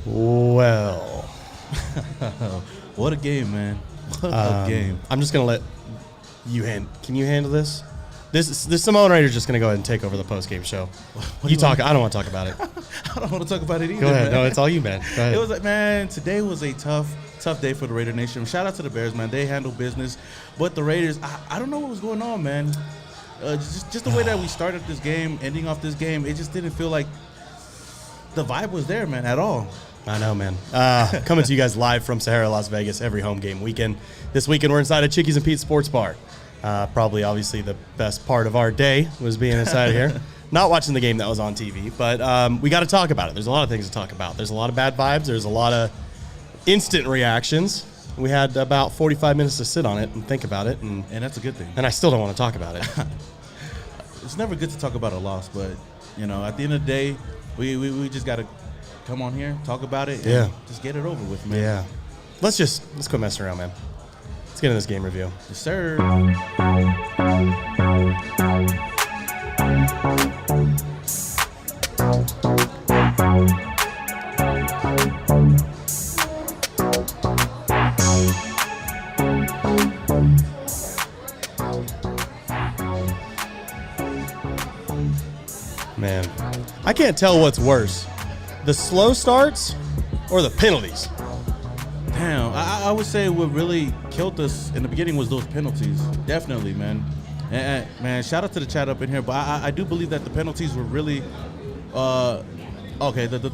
Well, what a game, man! What a game! I'm just gonna let you Can you handle this? This Samoan Raider's just gonna go ahead and take over the post game show. You talk. I don't want to talk about it. I don't want to talk about it either. Go ahead. Man. No, it's all you, man. Go ahead. It was like, man, today was a tough day for the Raider Nation. Shout out to the Bears, man. They handled business, but the Raiders, I don't know what was going on, man. Just the way that we started this game, ending off this game, it just didn't feel like the vibe was there, man, at all. I know, man. Coming to you guys live from SAHARA Las Vegas every home game weekend. This weekend we're inside of Chickies and Pete's Sports Bar. Probably, obviously, the best part of our day was being inside here. Not watching the game that was on TV, but we got to talk about it. There's a lot of things to talk about. There's a lot of bad vibes. There's a lot of instant reactions. We had about 45 minutes to sit on it and think about it. And that's a good thing. And I still don't want to talk about it. It's never good to talk about a loss, but, you know, at the end of the day, we just got to come on here, talk about it, and just get it over with, man. Yeah. Let's quit messing around, man. Let's get into this game review. Yes, sir. Man, I can't tell what's worse, the slow starts or the penalties. Damn, I would say what really killed us in the beginning was those penalties. Definitely, man. And man, shout out to the chat up in here, but I do believe that the penalties were really the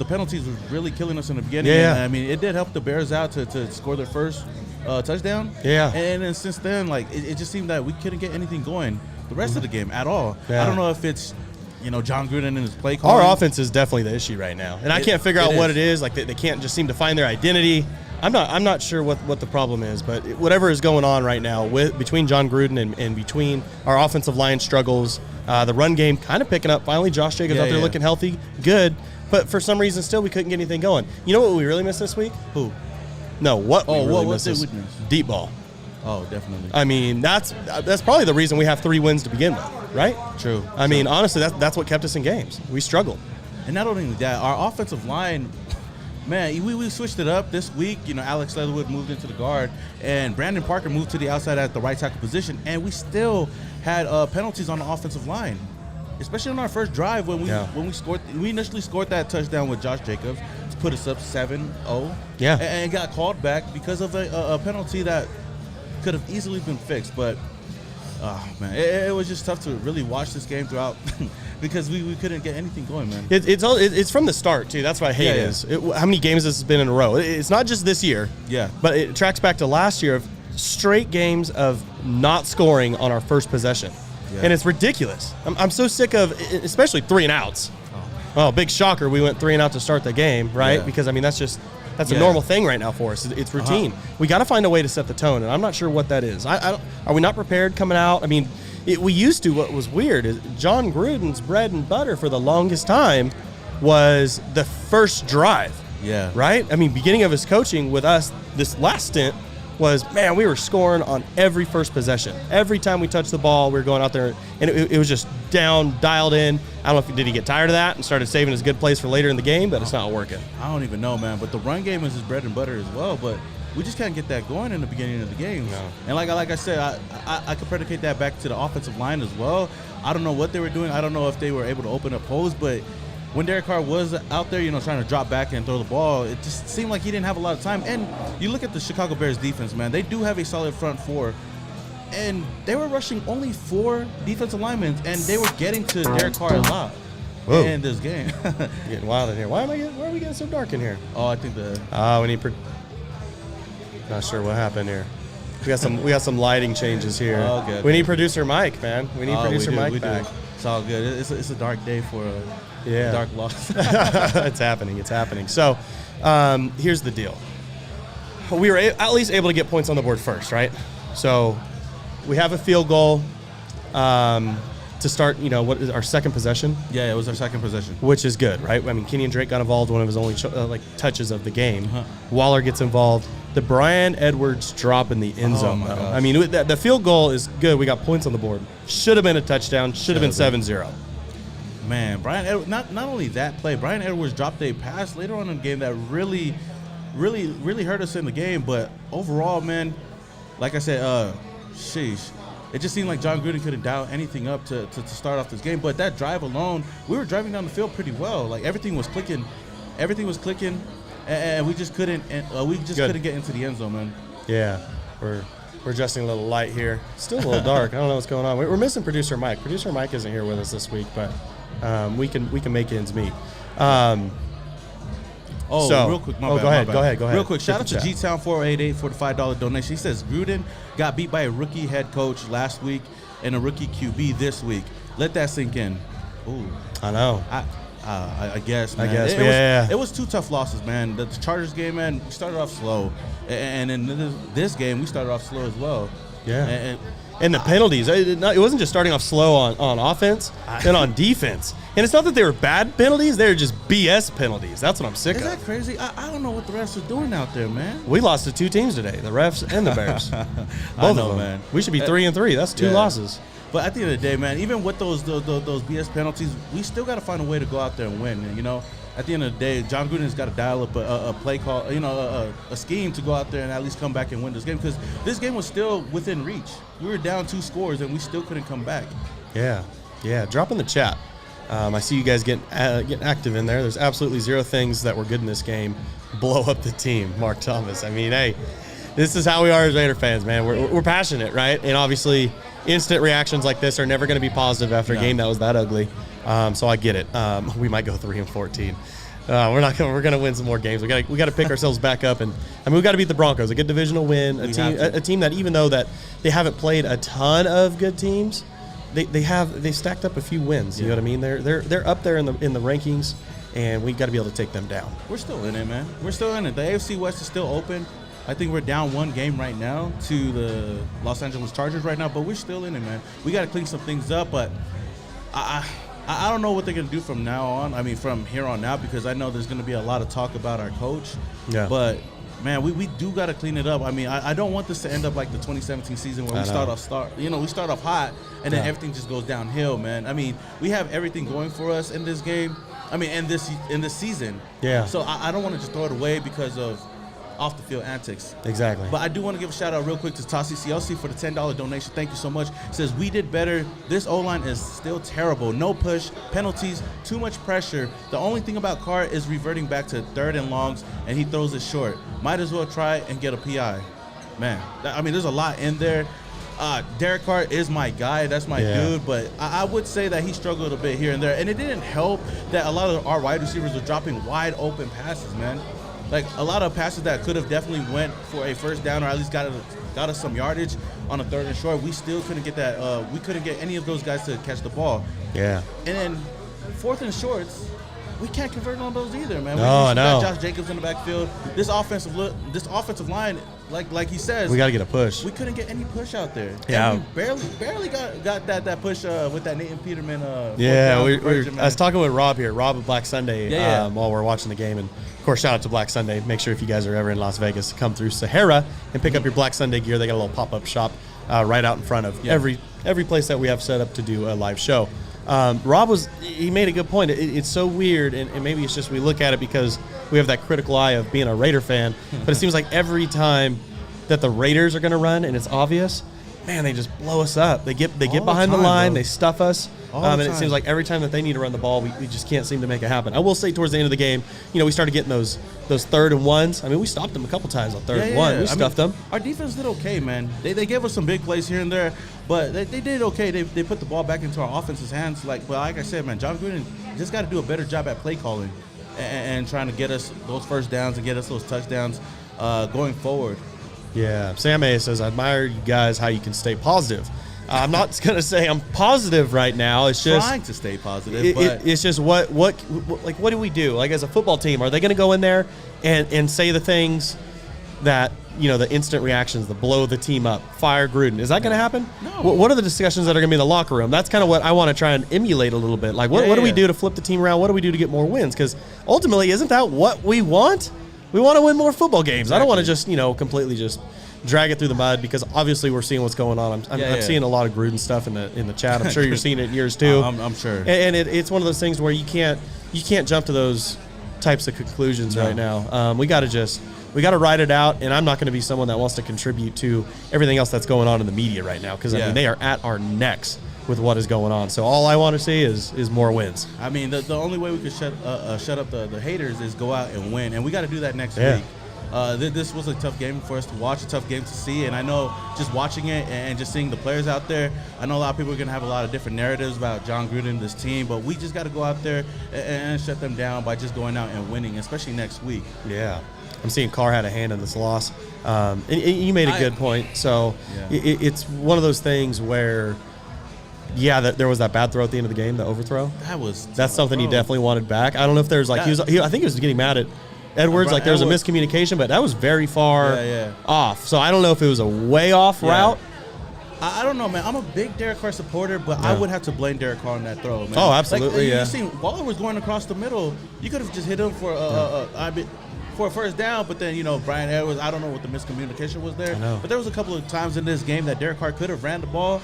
penalties were really killing us in the beginning. Yeah. And, I mean, it did help the Bears out to score their first touchdown. Yeah. And then since then, like, it just seemed that we couldn't get anything going the rest of the game at all. Yeah. I don't know if it's, you know, John Gruden and his play calling. Our offense is definitely the issue right now, and I can't figure out what it is. Like they can't just seem to find their identity. I'm not sure what the problem is, but whatever is going on right now between John Gruden and between our offensive line struggles, the run game kind of picking up. Finally, Josh Jacobs out there looking healthy, good. But for some reason, still we couldn't get anything going. You know what we really missed this week? Who? No, what? Oh, we really what's missed it? Deep ball. Oh, definitely. I mean, that's probably the reason we have 3 wins to begin with, right? True. I mean, honestly, that's what kept us in games. We struggled. And not only that, our offensive line, man, we switched it up this week. You know, Alex Leatherwood moved into the guard, and Brandon Parker moved to the outside at the right tackle position, and we still had penalties on the offensive line, especially on our first drive when we scored. We initially scored that touchdown with Josh Jacobs to put us up 7-0. Yeah. And got called back because of a penalty that could have easily been fixed, but man, it was just tough to really watch this game throughout because we couldn't get anything going, man. It's from the start too. That's what I hate how many games this has been in a row. It's not just this year, but it tracks back to last year of straight games of not scoring on our first possession, and it's ridiculous. I'm so sick of, especially 3 and outs. Oh, big shocker! We went 3 and out to start the game, right? Because I mean that's a normal thing right now for us. It's routine. We got to find a way to set the tone, and I'm not sure what that is. Are we not prepared coming out? I mean, we used to. What was weird is John Gruden's bread and butter for the longest time was the first drive. Yeah. Right? I mean, beginning of his coaching with us this last stint was, man, we were scoring on every first possession. Every time we touched the ball, we were going out there, and it was just down, dialed in. I don't know did he get tired of that and started saving his good plays for later in the game, but it's not working. I don't even know, man. But the run game is his bread and butter as well. But we just can't get that going in the beginning of the game. No. And like I said, I could predicate that back to the offensive line as well. I don't know what they were doing. I don't know if they were able to open up holes, but when Derek Carr was out there, trying to drop back and throw the ball, it just seemed like he didn't have a lot of time. And you look at the Chicago Bears defense, man, they do have a solid front four. And they were rushing only 4 defensive linemen, and they were getting to Derek Carr a lot in this game. Getting wild in here. Why are we getting so dark in here? Oh, I think we need not sure what happened here. We got some lighting changes here. Oh, okay. We need producer Mike, man. We need producer Mike back. It's all good. It's a dark day for dark loss. It's happening. So here's the deal. We were at least able to get points on the board first, right? So we have a field goal to start, what is our second possession? Yeah, it was our second possession. Which is good, right? I mean, Kenyon Drake got involved, one of his only touches of the game. Waller gets involved. The Bryan Edwards drop in the end zone, though. I mean, the field goal is good. We got points on the board. Should have been a touchdown. Should have been 7-0. Man, Bryan Edwards, not only that play, Bryan Edwards dropped a pass later on in the game that really hurt us in the game. But overall, man, like I said, sheesh. It just seemed like John Gruden couldn't dial anything up to start off this game. But that drive alone, we were driving down the field pretty well. Like, everything was clicking. And we just couldn't couldn't get into the end zone, man. Yeah, we're adjusting a little light here. Still a little dark. I don't know what's going on. We're missing producer Mike. Producer Mike isn't here with us this week, but we can make ends meet. Real quick, my bad. Go ahead. Real quick, shout out to G-Town 488 for the $5 donation. He says Gruden got beat by a rookie head coach last week and a rookie QB this week. Let that sink in. Ooh, I know. I guess, man. It was 2 tough losses, man. The Chargers game, man, we started off slow. And in this game, we started off slow as well. Yeah. And the penalties, it wasn't just starting off slow on offense, then on defense. And it's not that they were bad penalties, they were just BS penalties. That's what I'm sick of. Is that crazy? I don't know what the refs are doing out there, man. We lost to 2 teams today, the refs and the Bears. Both of them. Man. We should be 3-3. That's 2 losses. But at the end of the day, man, even with those BS penalties, we still got to find a way to go out there and win. And, at the end of the day, John Gruden's got to dial up a play call, a scheme to go out there and at least come back and win this game, because this game was still within reach. We were down 2 scores and we still couldn't come back. Yeah. Drop in the chat. I see you guys getting active in there. There's absolutely 0 things that were good in this game. Blow up the team, Mark Thomas. I mean, hey, this is how we are as Raider fans, man. We're passionate, right? And obviously, instant reactions like this are never going to be positive after a game that was that ugly. So I get it. We might go 3-14. We're gonna win some more games. We got to pick ourselves back up, and we got to beat the Broncos. A good divisional win. A team that, even though that they haven't played a ton of good teams, they stacked up a few wins. You know what I mean? They're up there in the rankings, and we got to be able to take them down. We're still in it, man. We're still in it. The AFC West is still open. I think we're down 1 game right now to the Los Angeles Chargers right now, but we're still in it, man. We got to clean some things up, but I don't know what they're going to do from now on. I mean, from here on out, because I know there's going to be a lot of talk about our coach. Yeah. But, man, we do got to clean it up. I mean, I don't want this to end up like the 2017 season where we start off hot and then everything just goes downhill, man. I mean, we have everything going for us in this game. I mean, in this season. Yeah. So I don't want to just throw it away because of off-the-field antics. Exactly. But I do want to give a shout-out real quick to Tassi CLC for the $10 donation. Thank you so much. Says, we did better. This O-line is still terrible. No push, penalties, too much pressure. The only thing about Carr is reverting back to 3rd and longs, and he throws it short. Might as well try and get a PI. Man, I mean, there's a lot in there. Derek Carr is my guy. That's my dude. But I would say that he struggled a bit here and there. And it didn't help that a lot of our wide receivers were dropping wide open passes, man. Like, a lot of passes that could have definitely went for a first down or at least got us some yardage on a 3rd and short. We still couldn't get that. We couldn't get any of those guys to catch the ball. Yeah. And then 4th and shorts, we can't convert on those either, man. No, I know. We got Josh Jacobs in the backfield. This offensive line, like he says, we got to get a push. We couldn't get any push out there. Yeah, and we barely got that push with that Nathan Peterman. I was talking with Rob here, Rob of Black Sunday, while we're watching the game, and of course, shout out to Black Sunday. Make sure if you guys are ever in Las Vegas, come through Sahara and pick up your Black Sunday gear. They got a little pop-up shop right out in front of every place that we have set up to do a live show. Rob he made a good point. It's so weird, and maybe it's just we look at it because we have that critical eye of being a Raider fan, but it seems like every time that the Raiders are going to run and it's obvious, man, they just blow us up. They get behind the line, bro. They stuff us, and it seems like every time that they need to run the ball, we just can't seem to make it happen. I will say towards the end of the game, we started getting those 3rd and 1s. I mean, we stopped them a couple times on 3rd and 1. We stuffed them. Our defense did okay, man. They gave us some big plays here and there, but they did okay. They put the ball back into our offense's hands. Like I said, man, John Gruden just got to do a better job at play calling and trying to get us those first downs and get us those touchdowns going forward. Yeah, Sam A says, I admire you guys how you can stay positive. I'm not going to say I'm positive right now. It's just trying to stay positive. It's just what do we do? Like as a football team, are they going to go in there and say the things that the instant reactions, the blow the team up, fire Gruden? Is that going to happen? No. What are the discussions that are going to be in the locker room? That's kind of what I want to try and emulate a little bit. Like what do we do to flip the team around? What do we do to get more wins? Because ultimately, isn't that what we want? We want to win more football games. Exactly. I don't want to just completely just drag it through the mud, because obviously we're seeing what's going on. I'm seeing a lot of Gruden stuff in the chat. I'm sure you're seeing it in yours too. I'm sure. And it's one of those things where you can't jump to those types of conclusions right now. We got to ride it out, and I'm not going to be someone that wants to contribute to everything else that's going on in the media right now, because I mean they are at our necks with what is going on. So all I want to see is more wins. I mean, the only way we could shut up the haters is go out and win, and we got to do that next week. This was a tough game for us to watch, a tough game to see, and I know just watching it and just seeing the players out there, I know a lot of people are going to have a lot of different narratives about John Gruden, this team, but we just got to go out there and shut them down by just going out and winning, especially next week. Yeah. I'm seeing Carr had a hand in this loss. And you made a good point. So it's one of those things where, there was that bad throw at the end of the game, the overthrow. That's something he definitely wanted back. I don't know if there's I think he was getting mad at Edwards, there was a miscommunication, but that was very far off. So I don't know if it was a way off route. I don't know, man. I'm a big Derek Carr supporter, but I would have to blame Derek Carr on that throw, man. Oh, absolutely, You see, Waller was going across the middle. You could have just hit him for a first down, but then, Brian Edwards, I don't know what the miscommunication was there. But there was a couple of times in this game that Derek Carr could have ran the ball,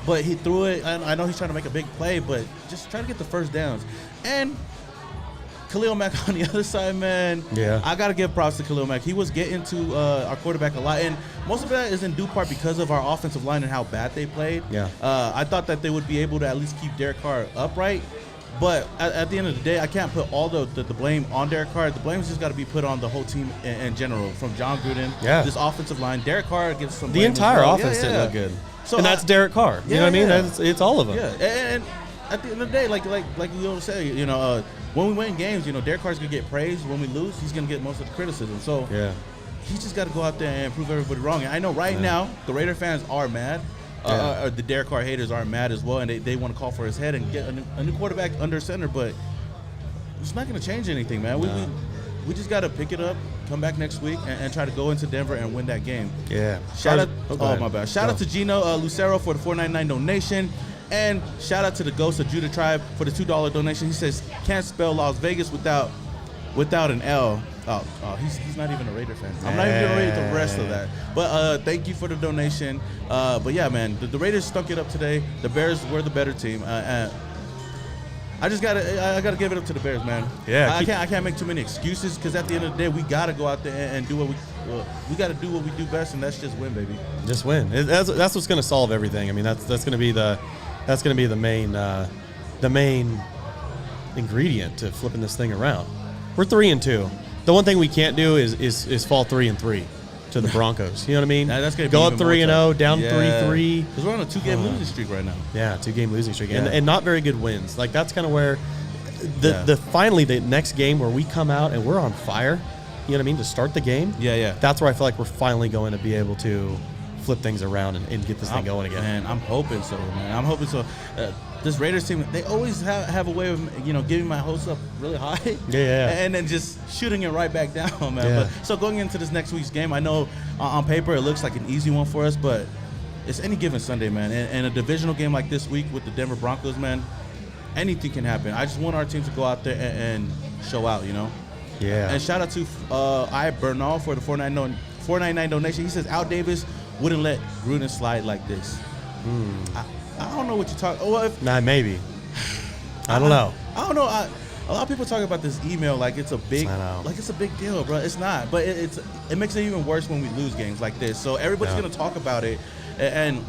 but he threw it. I know he's trying to make a big play, but just try to get the first downs. And Khalil Mack on the other side, man. Yeah. I got to give props to Khalil Mack. He was getting to our quarterback a lot, and most of that is in due part because of our offensive line and how bad they played. Yeah. I thought that they would be able to at least keep Derek Carr upright, but at the end of the day, I can't put all the blame on Derek Carr. The blame's just got to be put on the whole team in general, from John Gruden, this offensive line. Derek Carr gets some blame. The entire offense didn't look good. So and that's Derek Carr. You know what I mean? It's all of them. Yeah, and at the end of the day, like we always say, when we win games, Derek Carr's going to get praised. When we lose, he's going to get most of the criticism. So he's just got to go out there and prove everybody wrong. And I know right now the Raider fans are mad. The Derek Carr haters are mad as well, and they want to call for his head and get a new quarterback under center. But it's not going to change anything, man. We just got to pick it up, come back next week, and try to go into Denver and win that game. Yeah. Shout out to Gino Lucero for the $4.99 donation. And shout out to the Ghost of Judah Tribe for the $2 donation. He says, can't spell Las Vegas without an L. He's not even a Raider fan. I'm not even going to read the rest of that. But thank you for the donation. But yeah, man, the Raiders stunk it up today. The Bears were the better team. I gotta give it up to the Bears, man. Yeah, I can't make too many excuses, because at the end of the day, we gotta go out there and do what we gotta do what we do best, and that's just win, baby. Just win. That's what's gonna solve everything. I mean, that's gonna be the main ingredient to flipping this thing around. We're 3-2. The one thing we can't do is fall 3-3 to the Broncos. You know what I mean? That's gonna go up 3-0, down 3-3. Because we're on a 2-game losing streak right now. Yeah, 2-game losing streak, and not very good wins. Like, that's kind of where finally the next game where we come out and we're on fire. You know what I mean? To start the game. Yeah. That's where I feel like we're finally going to be able to flip things around and get this thing going again. Man, I'm hoping so, man. I'm hoping so. this Raiders team, they always have a way of, giving my hopes up really high. Yeah. And then just shooting it right back down, man. Yeah. But so going into this next week's game, I know on paper it looks like an easy one for us, but it's any given Sunday, man. And a divisional game like this week with the Denver Broncos, man, anything can happen. I just want our team to go out there and show out, Yeah. And shout out to I Bernal for the $4.99 donation. He says Al Davis wouldn't let Gruden slide like this. I don't know what you're talking. Well, maybe. I don't know. I don't know. A lot of people talk about this email like it's a big deal, bro. It's not, but it makes it even worse when we lose games like this. So everybody's gonna talk about it, and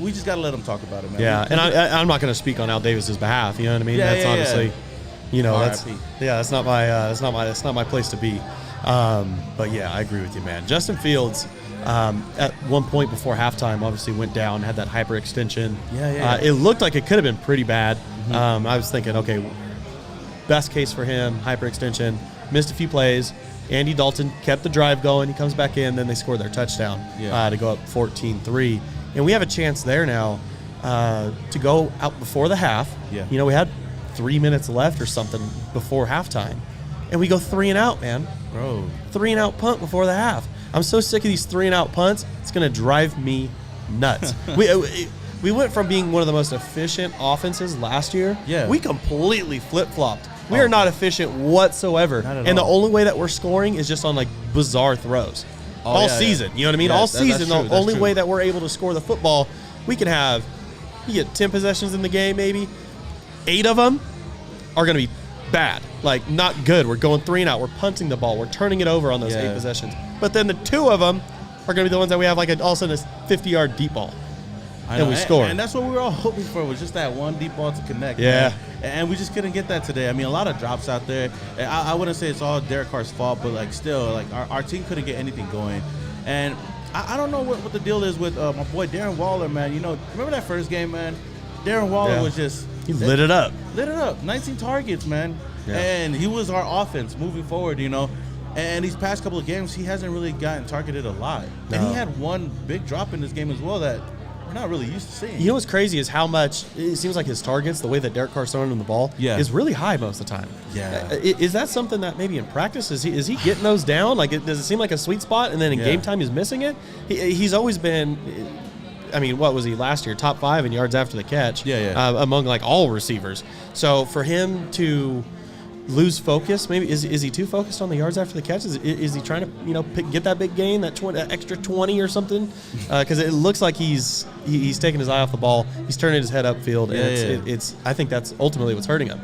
we just gotta let them talk about it, man. Yeah, and I'm not gonna speak on Al Davis's behalf. You know what I mean? That's honestly, that's not my place to be. But yeah, I agree with you, man. Justin Fields. At one point before halftime, obviously went down, had that hyperextension. It looked like it could have been pretty bad. I was thinking, okay, best case for him, hyperextension, missed a few plays. Andy Dalton kept the drive going. He comes back in, then they score their touchdown to go up 14-3. And we have a chance there now to go out before the half. Yeah. We had 3 minutes left or something before halftime. And we go 3-and-out, man. Bro. 3-and-out punt before the half. I'm so sick of these 3-and-out punts. It's going to drive me nuts. We went from being one of the most efficient offenses last year. Yeah. We completely flip-flopped. We are not efficient whatsoever. Not at and all. The only way that we're scoring is just on like bizarre throws. All season. You know what I mean? Yeah, all season, the only true. way that we're able to score the football, you get 10 possessions in the game maybe. 8 of them are going to be bad. Like, not good. We're going 3-and-out. We're punting the ball. We're turning it over on those 8 possessions. But then the 2 of them are going to be the ones that we have like all of a sudden a 50-yard deep ball. And we score. And that's what we were all hoping for, was just that one deep ball to connect. Yeah. Man. And we just couldn't get that today. I mean, a lot of drops out there. I wouldn't say it's all Derek Carr's fault, but like still, like our team couldn't get anything going. And I don't know what the deal is with my boy Darren Waller, man. Remember that first game, man? Darren Waller was just... He lit it up. 19 targets, man. Yeah. And he was our offense moving forward, And these past couple of games, he hasn't really gotten targeted a lot. No. And he had one big drop in this game as well that we're not really used to seeing. You know what's crazy is how much it seems like his targets, the way that Derek Carr's throwing him the ball, is really high most of the time. Yeah. Is that something that maybe in practice, is he getting those down? Like, does it seem like a sweet spot, and then in game time he's missing it? He's always been... I mean, what was he last year? Top 5 in yards after the catch among like all receivers. So for him to lose focus, maybe is he too focused on the yards after the catch? Is he trying to get that big gain, that extra 20 or something? Because it looks like he's taking his eye off the ball. He's turning his head upfield, and it's I think that's ultimately what's hurting him.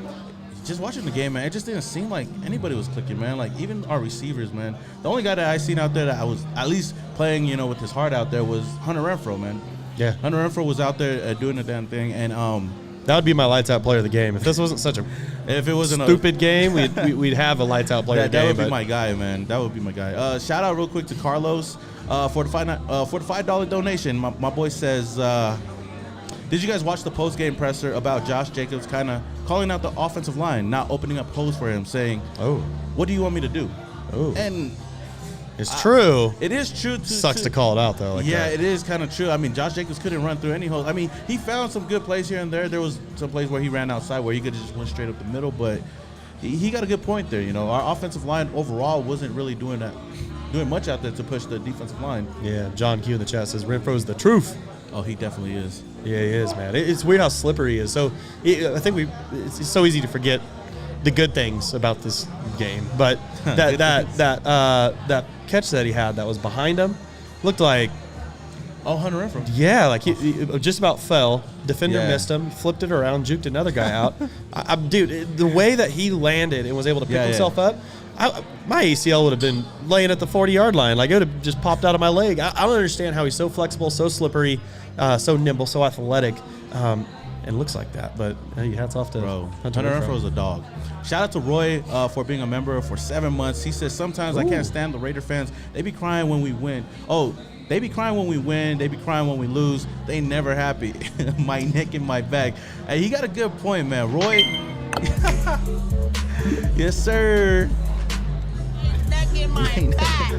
Just watching the game, man, it just didn't seem like anybody was clicking, man. Like, even our receivers, man. The only guy that I seen out there that I was at least playing, with his heart out there was Hunter Renfrow, man. Yeah. Hunter Renfrow was out there doing the damn thing, and that would be my lights out player of the game. If this wasn't such a stupid game, we'd have a lights out player of the game. That would be my guy, man. That would be my guy. Shout out real quick to Carlos for the $5 donation. My boy says, did you guys watch the post game presser about Josh Jacobs kind of calling out the offensive line, not opening up holes for him, saying, "Oh, what do you want me to do?" Oh, and it's true. It is true. Sucks to call it out, though. It is kind of true. I mean, Josh Jacobs couldn't run through any holes. I mean, he found some good plays here and there. There was some plays where he ran outside where he could have just went straight up the middle, but he got a good point there. Our offensive line overall wasn't really doing much out there to push the defensive line. Yeah, John Q in the chat says Renfro's the truth. Oh, he definitely is. Yeah, he is, man. It's weird how slippery he is. So I think it's so easy to forget the good things about this game, but that catch that he had that was behind him looked like Hunter Renfrow. Yeah, like he just about fell. Defender missed him, flipped it around, juked another guy out. Dude, the way that he landed and was able to pick himself up, my ACL would have been laying at the 40-yard line. Like, it would have just popped out of my leg. I don't understand how he's so flexible, so slippery, so nimble, so athletic, and looks like that. But hey, hats off to Hunter Renfrow is a dog. Shout out to Roy for being a member for 7 months. He says, sometimes I can't stand the Raider fans. They be crying when we win. They be crying when we win. They be crying when we lose. They never happy. My neck and my back. Hey, he got a good point, man. Roy. Yes, sir. Neck in my back.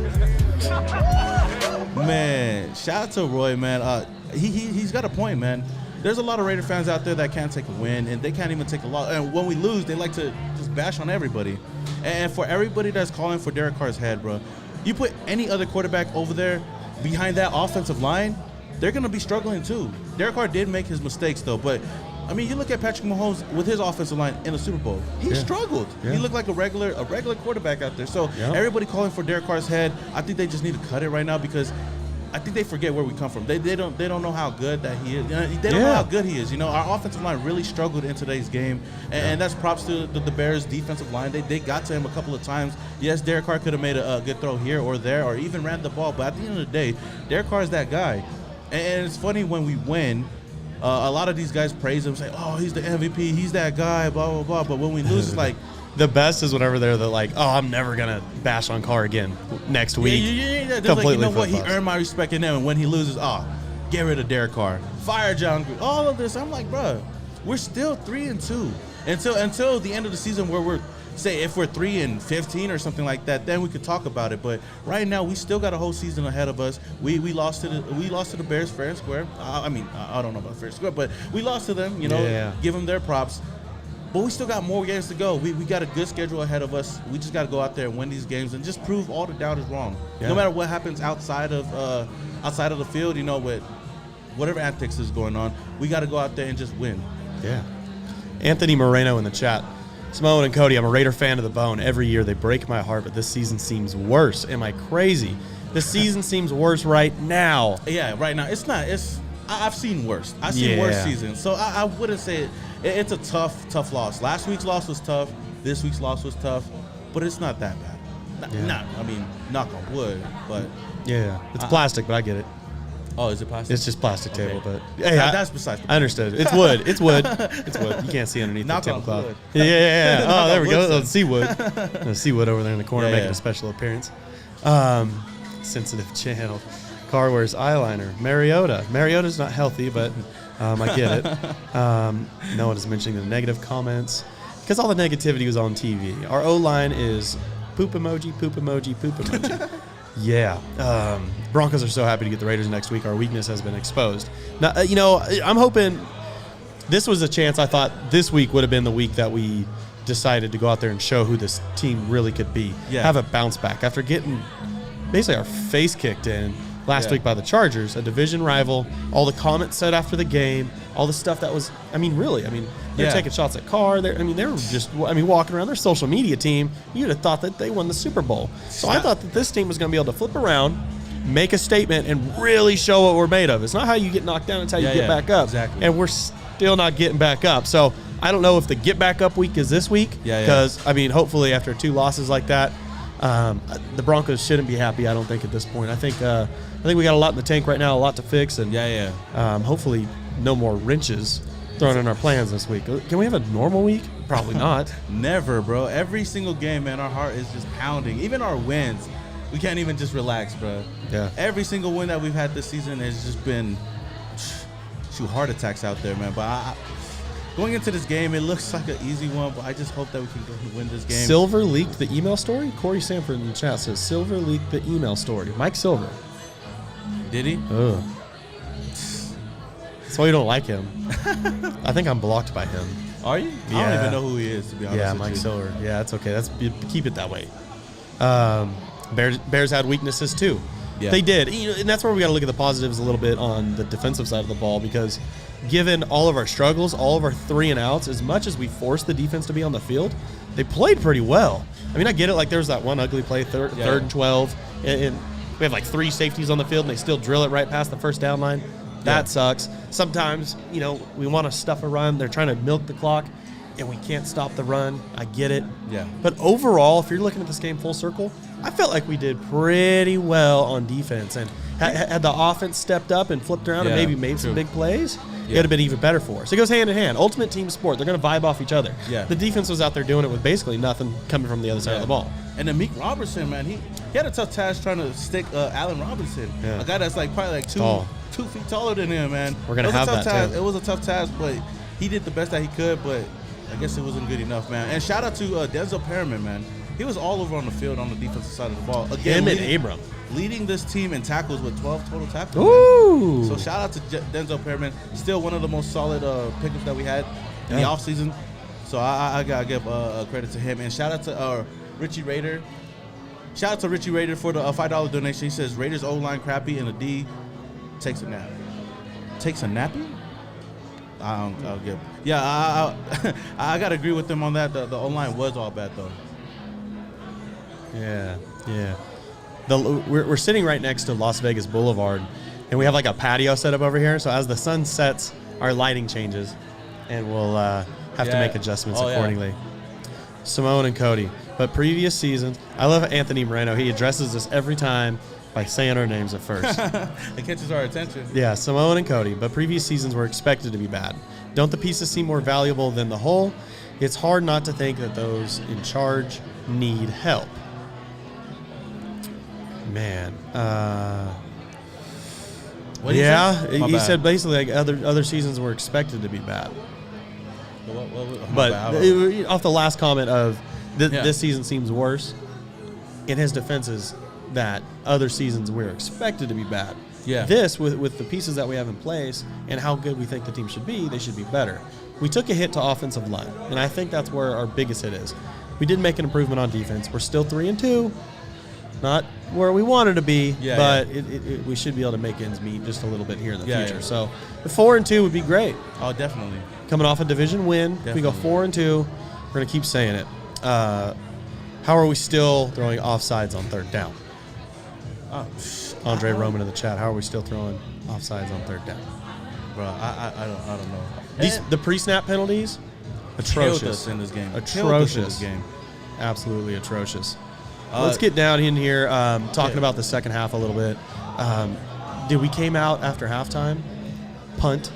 Man, shout out to Roy, man. He's got a point, man. there's a lot of Raider fans out there that can't take a win, and they can't even take a loss. And when we lose, they like to just bash on everybody. And for everybody that's calling for Derek Carr's head, bro, you put any other quarterback over there behind that offensive line, they're going to be struggling too. Derek Carr did make his mistakes, though, but I mean, you look at Patrick Mahomes with his offensive line in the Super Bowl. He struggled. Yeah. He looked like a regular quarterback out there. So everybody calling for Derek Carr's head, I think they just need to cut it right now because I think they forget where we come from. They don't know how good that he is. They don't know how good he is. Our offensive line really struggled in today's game, and that's props to the Bears' defensive line. They got to him a couple of times. Yes, Derek Carr could have made a good throw here or there, or even ran the ball. But at the end of the day, Derek Carr is that guy. And it's funny when we win. A lot of these guys praise him, say, "Oh, he's the MVP, he's that guy," blah blah blah. But when we lose, it's like the best is whenever they're like, "Oh, I'm never gonna bash on Carr again next week." Yeah. Completely, like, what? He earned my respect, and then when he loses, get rid of Derek Carr, fire John Gruden, all of this. I'm like, bro, we're still 3-2 until the end of the season, where we're say if we're 3-15 or something like that, then we could talk about it. But right now, we still got a whole season ahead of us. We lost to the Bears fair and square. I mean, I don't know about fair and square, but we lost to them. Give them their props. But we still got more games to go. We got a good schedule ahead of us. We just got to go out there and win these games and just prove all the doubt is wrong. No matter what happens outside of the field, with whatever antics is going on, we got to go out there and just win. Yeah. Anthony Moreno in the chat. Samoan and Cody, I'm a Raider fan to the bone. Every year they break my heart, but this season seems worse. Am I crazy? This season seems worse right now. Yeah, right now. It's not. I've seen worse. I've seen worse seasons. So I wouldn't say it's a tough loss. Last week's loss was tough. This week's loss was tough. But it's not that bad. Knock on wood. But yeah, it's plastic, but I get it. Oh, is it plastic? It's just plastic table, but hey, that's besides the point. I understood. It's wood. It's wood. It's wood. You can't see underneath the tablecloth. Wood. Yeah. Oh, there we go. Oh, Seawood. Seawood over there in the corner making a special appearance. Sensitive channel. Carr wears eyeliner. Mariota's not healthy, but I get it. No one is mentioning the negative comments because all the negativity was on TV. Our O-line is poop emoji, poop emoji, poop emoji. Yeah. Broncos are so happy to get the Raiders next week. Our weakness has been exposed. Now, I'm hoping this was a chance. I thought this week would have been the week that we decided to go out there and show who this team really could be. Yeah. Have a bounce back after getting basically our face kicked in last week by the Chargers, a division rival. All the comments said after the game, all the stuff that was, they're taking shots at Carr. They were just, walking around their social media team. You'd have thought that they won the Super Bowl. So I thought that this team was going to be able to flip around, make a statement, and really show what we're made of. It's not how you get knocked down, it's how you get back up. Exactly. And we're still not getting back up. So I don't know if the get back up week is this week. Because, hopefully after 2 losses like that, the Broncos shouldn't be happy, I don't think, at this point. I think we got a lot in the tank right now, a lot to fix, and hopefully no more wrenches thrown in our plans this week. Can we have a normal week? Probably not. Never, bro. Every single game, man, our heart is just pounding. Even our wins, we can't even just relax, bro. Yeah. Every single win that we've had this season has just been heart attacks out there, man. But going into this game, it looks like an easy one, but I just hope that we can go and win this game. Silver leaked the email story? Corey Sanford in the chat says Silver leaked the email story. Mike Silver. Did he? Ugh. That's why you don't like him. I think I'm blocked by him. Are you? Yeah. I don't even know who he is, to be honest with Mike you. Silver. Yeah, that's okay. Keep it that way. Bears had weaknesses too. Yeah. They did. And that's where we got to look at the positives a little bit on the defensive side of the ball, because given all of our struggles, all of our 3 and outs, as much as we forced the defense to be on the field, they played pretty well. I get it. Like, there was that one ugly play, third and 12, and we have like 3 safeties on the field, and they still drill it right past the first down line. That sucks. Sometimes, we want to stuff a run. They're trying to milk the clock, and we can't stop the run. I get it. Yeah. But overall, if you're looking at this game full circle, I felt like we did pretty well on defense. And had the offense stepped up and flipped around and maybe made some big plays, it would have been even better for us. It goes hand in hand. Ultimate team sport. They're going to vibe off each other. Yeah. The defense was out there doing it with basically nothing coming from the other side of the ball. And then Meek Robertson, man, he had a tough task trying to stick Allen Robinson, a guy that's like probably like 2 feet taller than him, man. We're going to have that task. too. It was a tough task, but he did the best that he could, but I guess it wasn't good enough, man. And shout out to Denzel Perriman, man. He was all over on the field on the defensive side of the ball. Again, him and Abram. leading this team in tackles with 12 total tackles. Ooh. Man. So shout out to Denzel Perryman. Still one of the most solid pickups that we had in the offseason. So I got to give credit to him. And shout out to Richie Rader. Shout out to Richie Rader for the $5 donation. He says, Raiders O-line crappy and the D takes a nap. Takes a nappy? I'll give. Yeah, I got to agree with him on that. The O-line was all bad, though. Yeah. We're sitting right next to Las Vegas Boulevard, and we have like a patio set up over here. So as the sun sets, our lighting changes, and we'll have to make adjustments accordingly. Yeah. Samoan and Cody. But previous seasons, I love Anthony Moreno. He addresses us every time by saying our names at first. It catches our attention. Yeah, Samoan and Cody. But previous seasons were expected to be bad. Don't the pieces seem more valuable than the whole? It's hard not to think that those in charge need help. Man. What did he said basically like other seasons were expected to be bad. But off the last comment of this season seems worse, in his defense is that other seasons we're expected to be bad. Yeah. This, with the pieces that we have in place and how good we think the team should be, they should be better. We took a hit to offensive line, and I think that's where our biggest hit is. We did make an improvement on defense. We're still 3-2. Not where we wanted to be, but we should be able to make ends meet just a little bit here in the future. Yeah. So 4-2 would be great. Oh, definitely. Coming off a division win, we go 4-2. We're going to keep saying it. How are we still throwing offsides on third down? Andre Roman in the chat. How are we still throwing offsides on third down? Bro, I don't know. The pre-snap penalties, atrocious. Killed us in this game. Atrocious. Absolutely atrocious. Let's get down in here, talking about the second half a little bit. We came out after halftime, punt,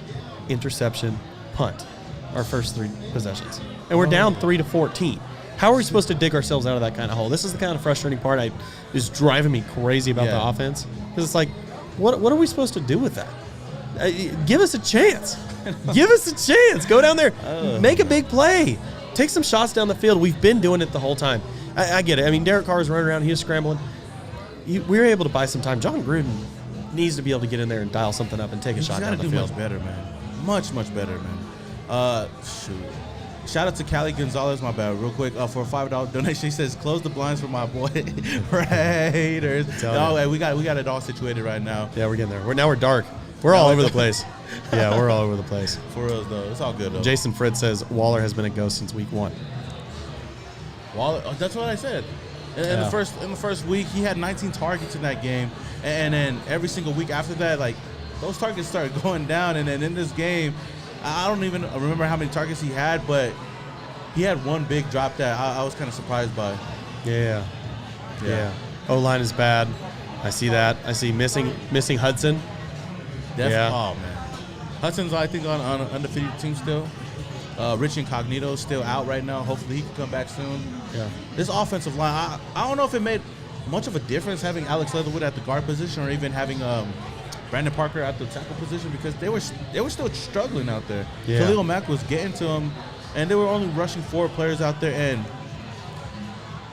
interception, punt, our first 3 possessions. And we're down 3-14. How are we supposed to dig ourselves out of that kind of hole? This is the kind of frustrating part is driving me crazy about the offense. Because it's like, what are we supposed to do with that? Give us a chance. Give us a chance. Go down there. Make a big play. Take some shots down the field. We've been doing it the whole time. I get it. I mean, Derek Carr's running around. He was scrambling. We were able to buy some time. John Gruden needs to be able to get in there and dial something up and take a shot down the field. He's got to do much better, man. Much better, man. Shout out to Callie Gonzalez, my bad, real quick, for a $5 donation. He says, close the blinds for my boy Raiders. No, we got it all situated right now. Yeah, we're getting there. Now we're dark. We're all over the place. Yeah, we're all over the place. For real, though. It's all good, though. Jason Fritz says, Waller has been a ghost since week 1. Waller, that's what I said. In the first week, he had 19 targets in that game, and then every single week after that, like those targets started going down. And then in this game, I don't even remember how many targets he had, but he had one big drop that I was kind of surprised by. Yeah. O-line is bad. I see that. I see missing Hudson. Definitely. Yeah. Oh man, Hudson's I think on an undefeated team still. Rich Incognito is still out right now. Hopefully he can come back soon. Yeah. This offensive line, I don't know if it made much of a difference having Alex Leatherwood at the guard position or even having Brandon Parker at the tackle position because they were still struggling out there. Yeah. Khalil Mack was getting to him, and they were only rushing 4 players out there. And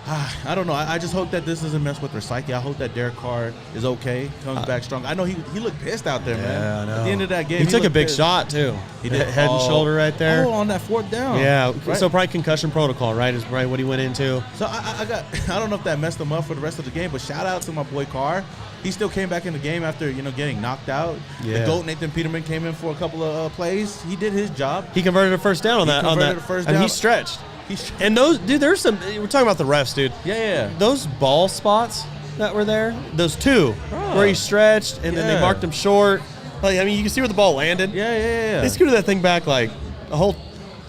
I don't know. I just hope that this doesn't mess with their psyche. I hope that Derek Carr is okay, comes back strong. I know he looked pissed out there, man. Yeah, I know. At the end of that game, he took a big shot too. He did head and shoulder right there. Oh, on that 4th down. Yeah. Right. So probably concussion protocol, right? Is probably what he went into. So I don't know if that messed him up for the rest of the game, but shout out to my boy Carr. He still came back in the game after getting knocked out. Yeah. The GOAT Nathan Peterman came in for a couple of plays. He did his job. He converted a first down on that. And he stretched. And those, dude, there's some. We're talking about the refs, dude. Yeah. Those ball spots that were there, those 2, where he stretched and then they marked him short. Like, I mean, you can see where the ball landed. Yeah. They scooted that thing back like a whole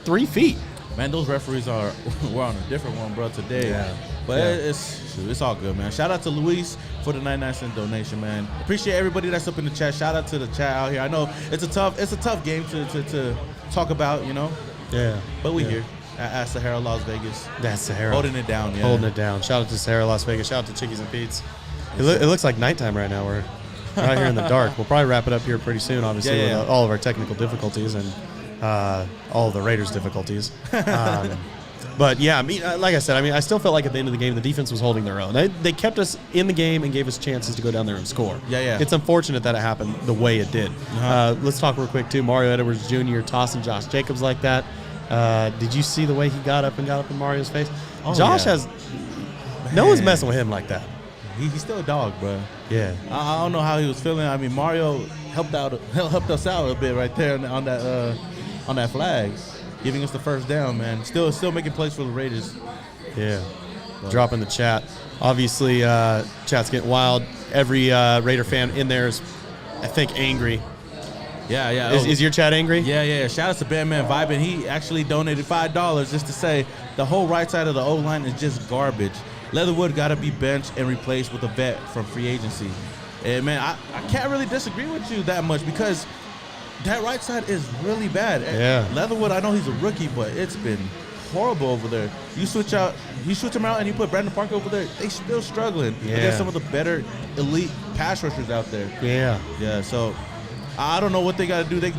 3 feet. Man, those referees were on a different one, bro, today. Yeah. But it's all good, man. Shout out to Luis for the 99-cent donation, man. Appreciate everybody that's up in the chat. Shout out to the chat out here. I know it's a tough game to talk about, Yeah. But we here at SAHARA Las Vegas. That's SAHARA. Holding it down, yeah. Holding it down. Shout out to SAHARA Las Vegas. Shout out to Chickies and Pete's. It looks like nighttime right now. We're right here in the dark. We'll probably wrap it up here pretty soon, obviously, with all of our technical difficulties and all of the Raiders' difficulties. But yeah, I mean, like I said, I still felt like at the end of the game, the defense was holding their own. They kept us in the game and gave us chances to go down there and score. Yeah. It's unfortunate that it happened the way it did. Let's talk real quick too. Mario Edwards Jr. tossing Josh Jacobs like that. Did you see the way he got up in Mario's face? Oh, Josh yeah. has no one's messing with him like that. He's still a dog, bro. Yeah. I don't know how he was feeling. I mean, Mario helped us out a bit right there on that flag, giving us the first down, man. Still making plays for the Raiders. Yeah. Dropping the chat. Obviously, chat's getting wild. Every Raider fan in there is, I think, angry. Yeah. Is your chat angry? Yeah. Shout out to Bandman Vibin. He actually donated $5 just to say the whole right side of the O-line is just garbage. Leatherwood got to be benched and replaced with a vet from free agency. And, man, I can't really disagree with you that much because that right side is really bad. Yeah. Leatherwood, I know he's a rookie, but it's been horrible over there. You switch him out and you put Brandon Parker over there, they still struggling against some of the better elite pass rushers out there. Yeah, so I don't know what they got to do.